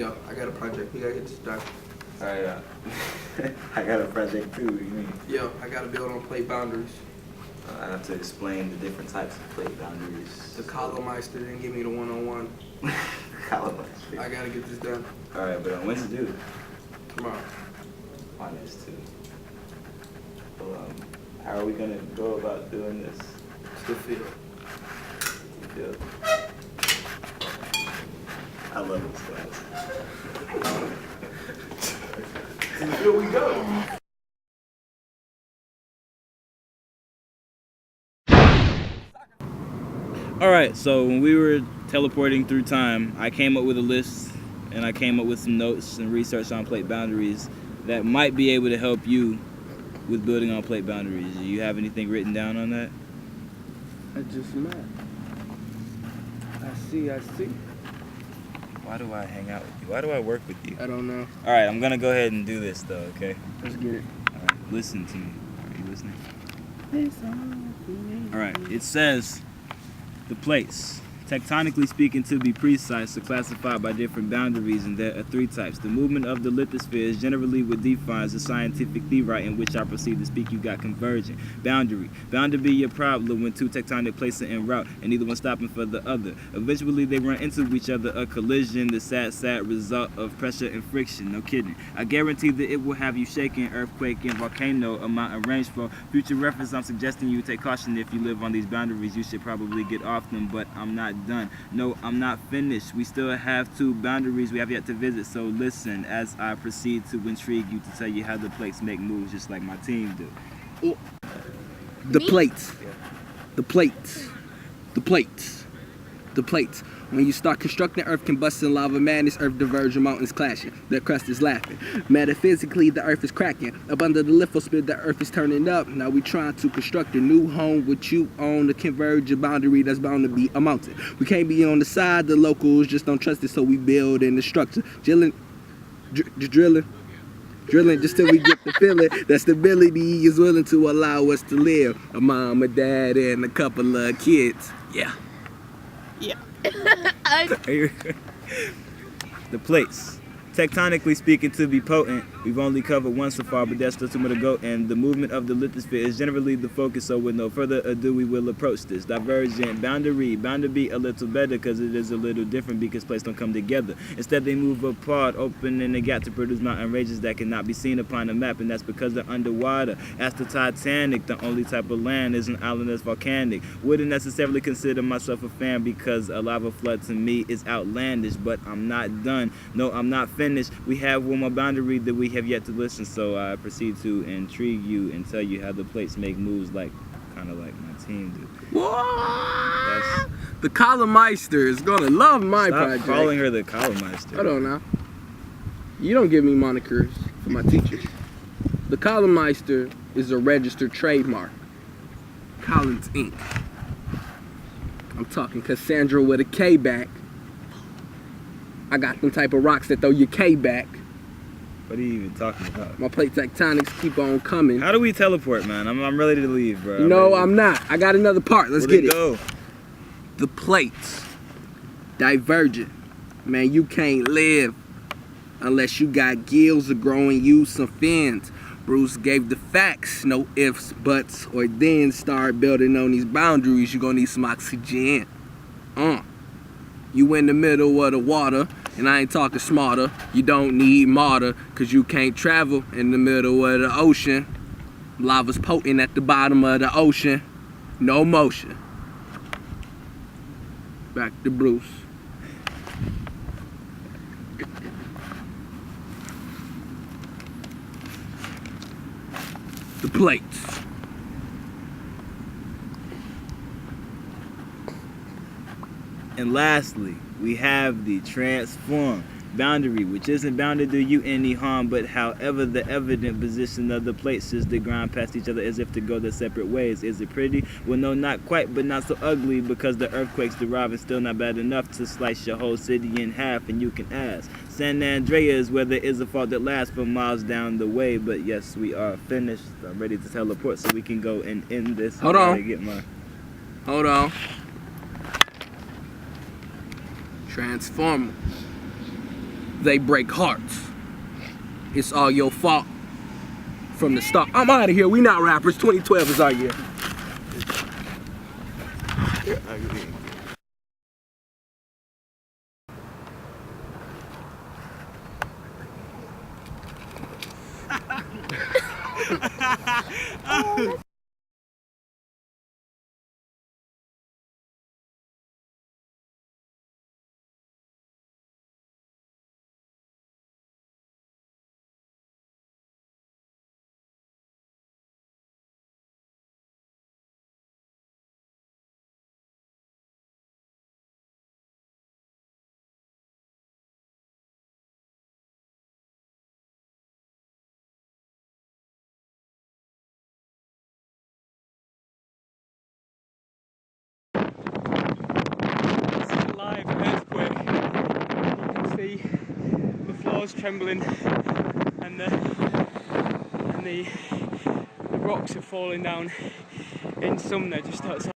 Yo, I got a project. We gotta get this done. Alright, I got a project too, what do you mean? Yo, I gotta build on plate boundaries. I have to explain the different types of plate boundaries. The Colomeister didn't give me the one-on-one. Colomeister. I gotta get this done. Alright, but when's it due? Tomorrow. On this too. Well, how are we gonna go about doing this? It's the field. You feel? I love this class. Here we go. Alright, so when we were teleporting through time, I came up with a list and I came up with some notes and research on plate boundaries that might be able to help you with building on plate boundaries. Do you have anything written down on that? I just met. I see. Why do I hang out with you? Why do I work with you? I don't know. Alright, I'm gonna go ahead and do this though, okay? Let's get it. Alright, listen to me. Are you listening? Alright, it says the plates, tectonically speaking, to be precise, are classified by different boundaries, and there are three types. The movement of the lithosphere is generally what defines the scientific theory in which I proceed to speak. You got convergent. Boundary. Bound to be your problem when two tectonic plates are en route and neither one stopping for the other. Eventually they run into each other, a collision, the sad result of pressure and friction. No kidding. I guarantee that it will have you shaking, earthquake and volcano, a mountain range. For future reference, I'm suggesting you take caution. If you live on these boundaries, you should probably get off them, but I'm not done. No, I'm not finished. We still have two boundaries we have yet to visit, so listen as I proceed to intrigue you to tell you how the plates make moves just like my team do. The plates. The plates. The plates. The plates. When you start constructing earth combusting, lava madness, earth diverging, mountains clashing. The crust is laughing. Metaphysically, the earth is cracking. Up under the lithosphere, the earth is turning up. Now we trying to construct a new home with you on the convergent boundary that's bound to be a mountain. We can't be on the side, the locals just don't trust it, so we build in the structure. Drilling just till we get the feeling that stability is willing to allow us to live. A mom, a dad, and a couple of kids. Yeah. The plates, tectonically speaking, to be potent. We've only covered one so far, but there's still too much to go. And the movement of the lithosphere is generally the focus. So with no further ado, we will approach this. Divergent boundary, bound to be a little better because it is a little different because plates don't come together. Instead, they move apart, opening a gap to produce mountain ranges that cannot be seen upon a map. And that's because they're underwater. As the Titanic, the only type of land is an island that's volcanic. Wouldn't necessarily consider myself a fan because a lava flood to me is outlandish, but I'm not done. No, I'm not finished. We have one more boundary that we have yet to listen, so I proceed to intrigue you and tell you how the plates make moves kind of like my team do. What? The Colomeister is gonna love my project. Stop calling her the Colomeister. Hold on now. You don't give me monikers for my teachers. The Colomeister is a registered trademark. Collins Inc. I'm talking Cassandra with a K back. I got them type of rocks that throw your K back. What are you even talking about? My plate tectonics keep on coming. How do we teleport, man? I'm ready to leave, bro. No, I'm not. I got another part. Let's get it. Go. The plates. Divergent. Man, you can't live unless you got gills or growing you some fins. Bruce gave the facts. No ifs, buts, or then. Start building on these boundaries. You're gonna need some oxygen. You in the middle of the water, and I ain't talking smarter. You don't need martyr, cause you can't travel in the middle of the ocean. Lava's potent at the bottom of the ocean. No motion. Back to Bruce. The plates. And lastly, we have the transform boundary, which isn't bound to do you any harm, but however the evident position of the plates is to grind past each other as if to go their separate ways. Is it pretty? Well, no, not quite, but not so ugly, because the earthquakes derive is still not bad enough to slice your whole city in half. And you can ask, San Andreas, where there is a fault that lasts for miles down the way. But yes, we are finished. I'm ready to teleport so we can go and end this. Hold on. Hold on. Transformer. they break hearts. It's all your fault from the start. I'm out of here. We not rappers. 2012 is our year. Live earthquake. You can see the floors trembling and the rocks are falling down in Sumner just outside